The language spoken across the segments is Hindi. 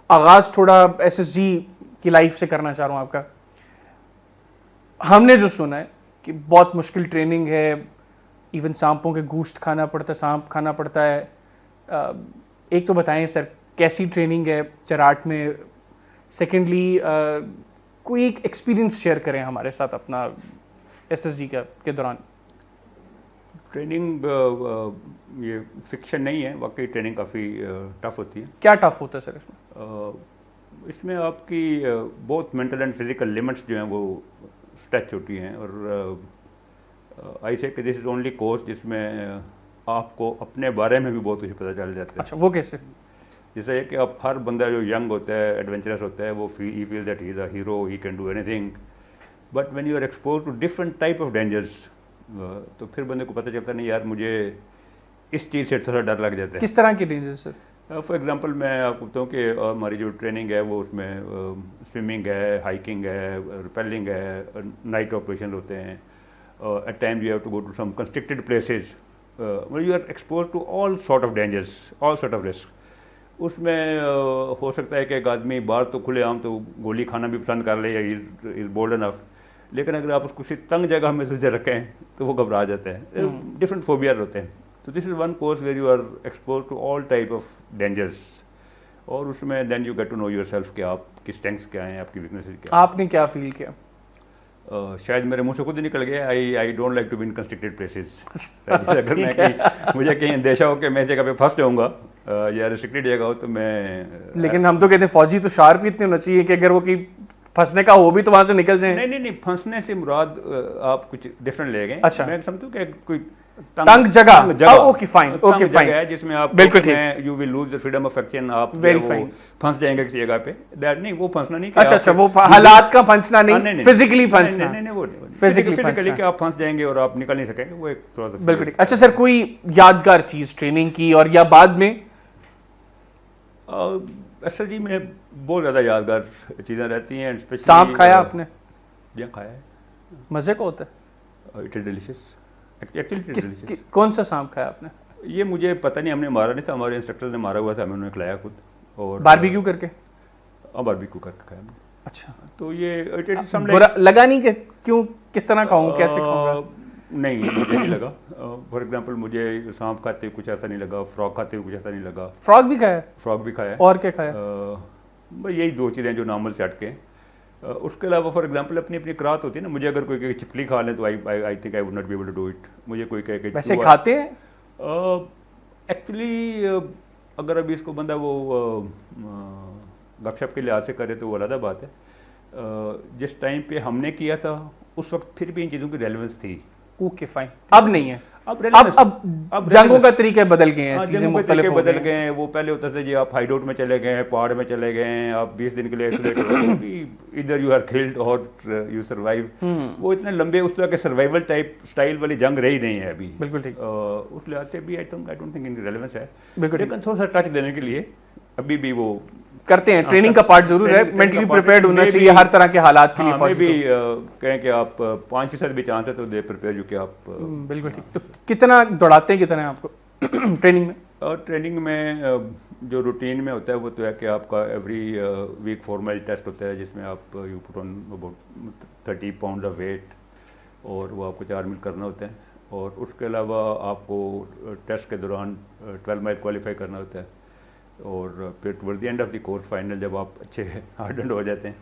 आगाज़ थोड़ा एसएसजी की लाइफ से करना चाह रहा हूँ आपका। हमने जो सुना है कि बहुत मुश्किल ट्रेनिंग है, इवन सांपों के गोश्त खाना पड़ता है, सांप खाना पड़ता है। एक तो बताएं सर कैसी ट्रेनिंग है चराट में। सेकेंडली कोई एक एक्सपीरियंस शेयर करें हमारे साथ अपना एसएसजी के दौरान। ट्रेनिंग ये फिक्शन नहीं है, वाकई ट्रेनिंग काफ़ी टफ होती है। क्या टफ होता है सर इसमें? इसमें आपकी बहुत मेंटल एंड फिजिकल लिमिट्स जो हैं वो स्ट्रेच होती हैं। और आई से कि दिस इज़ ओनली कोर्स जिसमें आपको अपने बारे में भी बहुत कुछ पता चल जाता है। अच्छा, वो कैसे? जैसे कि आप हर बंदा जो यंग होता है, एडवेंचरस होता है, वो ही feel that he is a hero, he can do anything. But when you are expose to different type of dangers, तो फिर बंदे को पता चलता नहीं यार मुझे इस चीज़ से थोड़ा डर लग जाता है। किस तरह की डेंजर सर? फॉर एग्जांपल मैं आपको बताऊँ कि हमारी जो ट्रेनिंग है वो उसमें स्विमिंग है, हाइकिंग है, रिपेलिंग है, नाइट ऑपरेशन होते हैं। At time you have to go to some constricted places you are expose to all sort of dangers, all sort of risk. उसमें हो सकता है कि एक आदमी बाहर तो खुलेआम तो गोली खाना भी पसंद कर ले या इज़ बोल्ड इनफ, लेकिन अगर आप उसको किसी तंग जगह में से रखें तो वो घबरा जाता है। डिफरेंट फोबियाज होते हैं। तो this is one course where you are expose to all type of dangers. और उसमें then you get to know your self कि आपकी स्ट्रेंथ्स क्या हैं, आपकी वीकनेसेस क्या हैं। आपने क्या फील किया? शायद मेरे मुंह से खुद ही निकल गया, I don't like to be in constricted places. अगर मैं कहीं मुझे कहीं अंदेशा हो कि मैं जगह पे फंस जाऊंगा या रिस्ट्रिक्टेड जगह हो तो मैं। लेकिन हम तो कहते हैं फौजी तो शार्प ही इतने होना चाहिए कि अगर वो कहीं फंसने का हो भी तो वहां से निकल जाए। नहीं, फंसने से मुराद आप कुछ डिफरेंट ले गए। अच्छा। मैं समझूं कि कोई तंग जगह। ओके फाइन, ओके फाइन है जिसमें आप बिल्कुल ठीक। You will lose the freedom of action, आप वेरी वो फाइन फंस जाएंगे किसी जगह पे। दैट नहीं, वो फंसना नहीं। अच्छा, वो हालात का फंसना नहीं, फिजिकली फंसना। नहीं, वो फिजिकली कि आप फंस जाएंगे और आप निकल नहीं सकेंगे, वो एक थोड़ा सा बिल्कुल ठीक। अच्छा सर, कोई यादगार चीज ट्रेनिंग की और या बाद में? असल जी में बहुत ज़्यादा यादगार चीज़ें रहती हैं। सांप खाया आपने? जी खाया है। मजे का होता है? It is delicious. कौन सा सांप खाया आपने? ये मुझे पता नहीं, हमने मारा नहीं था, हमारे इंस्ट्रक्टर ने मारा हुआ था, हमें उन्होंने खिलाया खुद। और बारबेक्यू करके? बारबेक्यू करके खाया हमने। अच्छा, तो ये बुरा लगा नहीं कि क्यों, किस तरह खाऊं, कैसे खाऊंगा? नहीं, मुझे नहीं लगा। फॉर एग्जांपल मुझे सांप खाते हुए कुछ ऐसा नहीं लगा, फ्रॉग खाते हुए कुछ ऐसा नहीं लगा। फ्रॉग भी खाया? फ्रॉग भी खाया। और क्या खाया? भाई यही दो चीज़ें जो नॉर्मल से हटके। उसके अलावा फॉर एग्जांपल अपनी अपनी करात होती है ना, मुझे अगर कोई छिपकली खा ले तो I think I would not be able to do it. मुझे कोई कहे वैसे खाते हैं एक्चुअली। अगर अभी इसको बंदा वो गपशप के लिहाज से करे तो वो अलग बात है। जिस टाइम पे हमने किया था उस वक्त फिर भी इन चीज़ों की रेलेवेंस थी। ओके फाइन, अब नहीं है। अब जंगों का तरीके बदल गए हैं, चीजें मुख्तलिफ हो बदल गए हैं। वो पहले होता था जी आप हाइडआउट में चले गए हैं, पहाड़ में चले गए हैं, आप 20 दिन के लिए आइसोलेट इधर यू आर किल्ड और यू सर्वाइव। वो इतने लंबे उस तरह के सर्वाइवल टाइप स्टाइल वाली जंग रही नहीं है अभी। बिल्कुल ठीक। उस लिहाज से भी आई डोंट थिंक इनकी रेलेवेंस है। बिल्कुल, लेकिन थोड़ा सा टच देने के लिए अभी भी वो करते हैं। ट्रेनिंग का पार्ट जरूर है, मेंटली प्रिपेयर्ड होना चाहिए हर तरह के हालात के लिए। मैं भी कहें कि आप 5% भी चांस है तो दे प्रिपेयर, जो कि आप बिल्कुल ठीक। तो कितना दौड़ाते हैं, कितना है आपको ट्रेनिंग में? और ट्रेनिंग में जो रूटीन में होता है वो तो है कि आपका एवरी वीक फॉर्मल टेस्ट होता है जिसमें आप you put on about 30 pound of weight और वो आपको 4 मिनट करना होता है। और उसके अलावा आपको टेस्ट के दौरान 12 माइल क्वालिफाई करना होता है। और फिर toward the end of the course final जब आप अच्छे हार्डन हो जाते हैं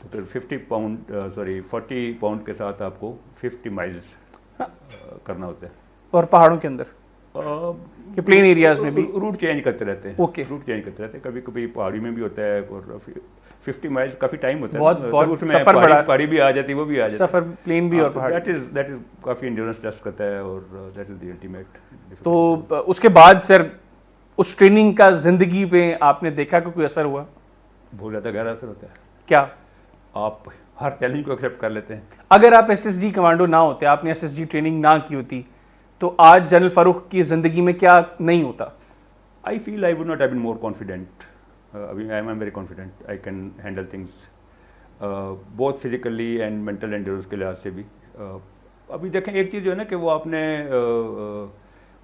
तो फिर 40 पाउंड के साथ आपको 50 माइल्स करना होता है। और पहाड़ों के अंदर कि प्लेन एरियाज में भी रूट चेंज करते रहते हैं। ओके, रूट चेंज करते रहते हैं, कभी कभी पहाड़ी में भी होता है। और 50 माइल्स काफ़ी टाइम होता है, बहुत उसमें पहाड़ी भी आ जाती है, वो भी आ जाती है, सफर प्लेन भी और पहाड़। दैट इज काफ़ी इंड्योरेंस टेस्ट करता है और दैट इज द अल्टीमेट। तो उसके बाद सर उस ट्रेनिंग का जिंदगी पे आपने देखा कि कोई असर हुआ? बहुत ज़्यादा गहरा असर होता है। क्या? आप हर चैलेंज को एक्सेप्ट कर लेते हैं। अगर आप एसएसजी कमांडो ना होते, आपने एसएसजी ट्रेनिंग ना की होती तो आज जनरल फारूक की जिंदगी में क्या नहीं होता? I feel I would not have been more confident. अभी I am very confident, I can handle things both physically and mental endurance के लिहाज से भी। अभी देखें एक चीज़ जो है ना कि वो आपने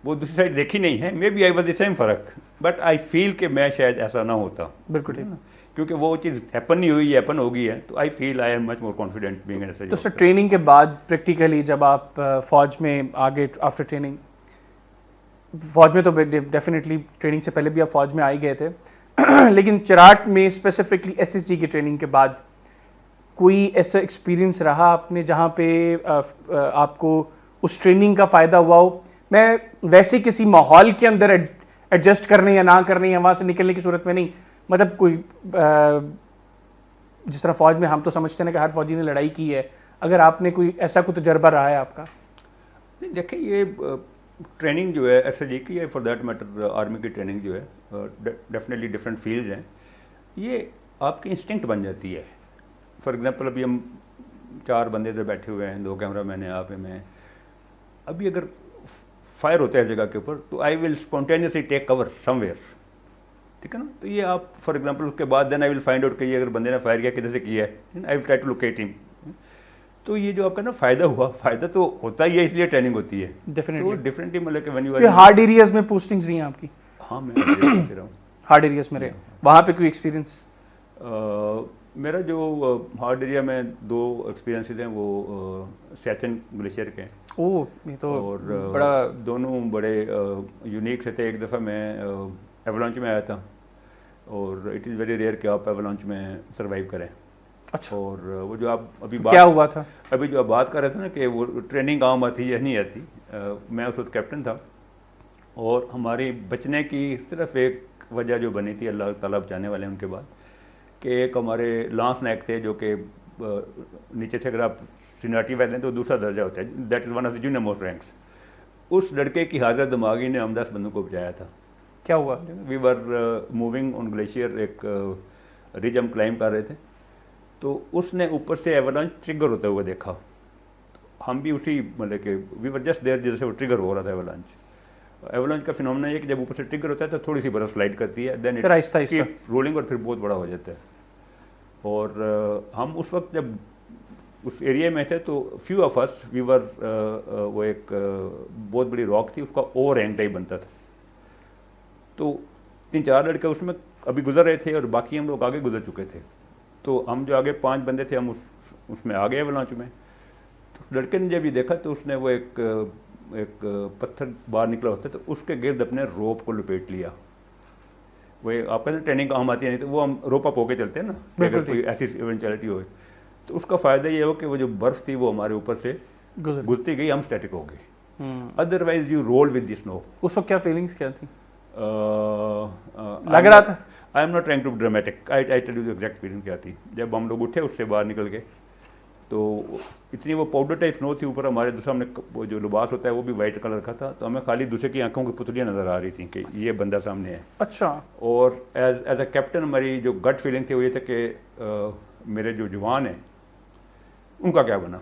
वो दूसरी साइड देखी नहीं है, may be I was the same फ़र्क, बट आई फील कि मैं शायद ऐसा ना होता, बिल्कुल ठीक। क्योंकि वो चीज़ हैपन नहीं हुई, हैपन हो गई है, तो आई feel I am much more confident being an SI. तो सर ट्रेनिंग के बाद प्रैक्टिकली जब आप फौज में आ गए आफ्टर ट्रेनिंग, फौज में तो डेफिनेटली ट्रेनिंग से पहले भी आप फौज में आ ही गए थे लेकिन चिराट में स्पेसिफिकली एसएसजी की ट्रेनिंग के बाद कोई ऐसा एक्सपीरियंस रहा आपने जहाँ पे आपको उस ट्रेनिंग का फ़ायदा हुआ हो? मैं वैसे किसी माहौल के अंदर एडजस्ट करने या ना करने या वहाँ से निकलने की सूरत में नहीं, मतलब कोई जिस तरह फौज में हम तो समझते हैं कि हर फौजी ने लड़ाई की है, अगर आपने कोई ऐसा कोई तजर्बा रहा है आपका? नहीं, देखिए ये ट्रेनिंग जो है एसएसजी की है, फॉर दैट मैटर आर्मी की ट्रेनिंग जो है, डेफिनेटली डिफरेंट फील्ड्स हैं, ये आपकी इंस्टिंक्ट बन जाती है। फॉर एग्जांपल अभी हम 4 बंदे इधर बैठे हुए हैं, 2 कैमरा मैन हैं, आप हैं, मैं, अभी अगर फायर होता है जगह के ऊपर तो I will spontaneously take cover somewhere, ठीक है ना। तो ये आप फॉर एग्जांपल उसके बाद then I will find out कि ये अगर बंदे ने फायर किया किधर से किया है, I will try to locate him. तो ये जो आपका ना फ़ायदा हुआ, फ़ायदा तो होता ही है, इसलिए ट्रेनिंग होती है। डेफिनेटली। तो डिफरेंटली मतलब कि व्हेन यू कोई हार्ड एरियाज में पोस्टिंग्स रही हैं आपकी? हाँ, मैं रहा हूँ हार्ड एरियाज में रहे, वहाँ पे कोई एक्सपीरियंस? मेरा जो हार्ड एरिया में 2 एक्सपीरियंसेस हैं, वो सैचन ग्लेशियर के हैं। ओह, ये तो और बड़ा दोनों बड़े यूनिक से थे। एक दफ़ा मैं एवलांच में आया था, और इट इज़ वेरी रेयर कि आप एवलांच में सरवाइव करें। अच्छा, और वो जो आप अभी क्या हुआ था? अभी जो आप बात कर रहे थे ना कि वो ट्रेनिंग आम आती या नहीं आती, मैं उस वक्त कैप्टन था, और हमारी बचने की सिर्फ एक वजह जो बनी थी, अल्लाह ताला बचाने वाले उनके बाद, कि एक हमारे लांस नायक थे जो कि नीचे से अगर आप सीनियरिटी वाले हैं तो दूसरा दर्जा होता है, that is one of the junior most ranks. उस लड़के की हाजर दिमागी ने हम 10 बंदों को बचाया था। क्या हुआ? We were moving on glacier, एक रिज हम क्लाइंब कर रहे थे, तो उसने ऊपर से एवलांच ट्रिगर होता हुआ देखा। तो हम भी उसी मतलब कि वी वर जस्ट देयर जैसे वो ट्रिगर हो रहा था एवलांच का फिनोमेना ये कि जब ऊपर से ट्रिगर होता है तो थोड़ी सी बर्फ स्लाइड करती है, देन इट कीप रोलिंग, और फिर बहुत बड़ा हो जाता है। और हम उस वक्त जब उस एरिया में थे तो few of us we were, वो एक बहुत बड़ी रॉक थी, उसका ओवर हैंग टाइप बनता था, तो 3-4 लड़के उसमें अभी गुजर रहे थे और बाकी हम लोग आगे गुजर चुके थे। तो हम जो आगे 5 बंदे थे, हम उसमें आ गए एवलांच में। तो लड़के ने जब ये देखा तो उसने वो एक पत्थर बाहर निकला होता है, तो उसके गिर्द अपने रोप को लपेट लिया। वो आप कहते हैं ट्रेनिंग काम आती है, नहीं तो वो हम रोप अप होके चलते हैं ना, कि अगर कोई ऐसी इवेंचुअलिटी हो। तो उसका फ़ायदा ये हो कि वो जो बर्फ़ थी वो हमारे ऊपर से गुजरती गई, हम स्टैटिक हो गए, otherwise you roll with the snow. उस वक्त क्या फीलिंग्स क्या थी? लग रहा था? I am not trying to dramatic, I tell you the exact feeling क्या थी। जब हम लोग उठे उससे बाहर निकल गए तो इतनी वो पाउडर टाइप स्नो थी ऊपर हमारे, दूसरा हमने वो जो लिबास होता है वो भी वाइट कलर का था, तो हमें खाली दूसरे की आंखों की पुतलियाँ नज़र आ रही थी कि ये बंदा सामने है। अच्छा। और एज अ कैप्टन हमारी जो गट फीलिंग थी वो ये था कि मेरे जो जवान हैं उनका क्या बना,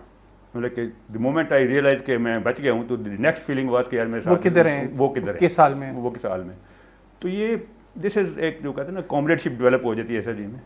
मतलब कि द मोमेंट आई रियलाइज कि मैं बच गया हूँ, तो द नेक्स्ट फीलिंग वाज कि यार मेरे साथ वो किधर हैं, वो किधर है, किस साल में, वो किस साल में। तो ये दिस इज़ एक जो कहते हैं ना कॉमरेडशिप डेवलप हो जाती है एसएसजी में,